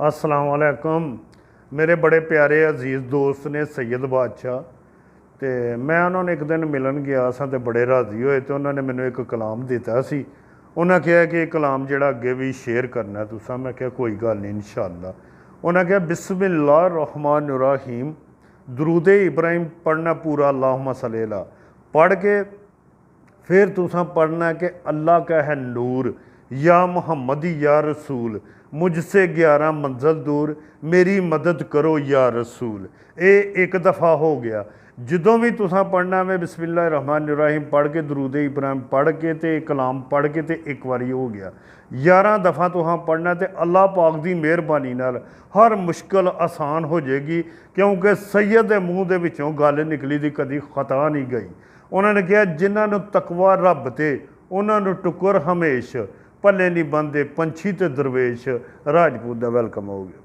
अस्सलाम वालेकुम। मेरे बड़े प्यारे अजीज़ दोस्त ने सैयद बादशाह तो मैं उन्होंने एक दिन मिलन गया सा तो बड़े राजी होए तो उन्होंने मैंने एक कलाम दिता सी। उन्हें कहा कि कलाम जड़ा अगे भी शेयर करना तुसा। मैं क्या कोई गल नहीं इंशाअल्लाह। उन्हें कहा बिस्मिल्लाह रहमान रहीम दरूद इब्राहिम पढ़ना पूरा अल्लाहुम्मा सल्ली अला पढ़ के फिर तुसा पढ़ना कि अल्लाह का है नूर या मोहम्मद या रसूल मुझसे 11 मंजिल दूर मेरी मदद करो या रसूल। ये एक दफ़ा हो गया। ਜਦੋਂ भी तुसा पढ़ना मैं बिस्मिल्लाह रहमान रहीम पढ़ के दरूद इब्राहिम पढ़ के तो कलाम पढ़ के तो एक बारी हो गया। 11 दफ़ा तुसा पढ़ना तो अल्लाह पाक की मेहरबानी नाल हर मुश्किल आसान हो जाएगी, क्योंकि सैयद के मूँह के विचों गल निकली दी कभी खता नहीं गई। उन्होंने कहा जिन्होंने तकवा रब ते उन्होंने टुकर हमेश भले नहीं बनते पंछी ते दरवेश। राजपूत का वेलकम हो गया।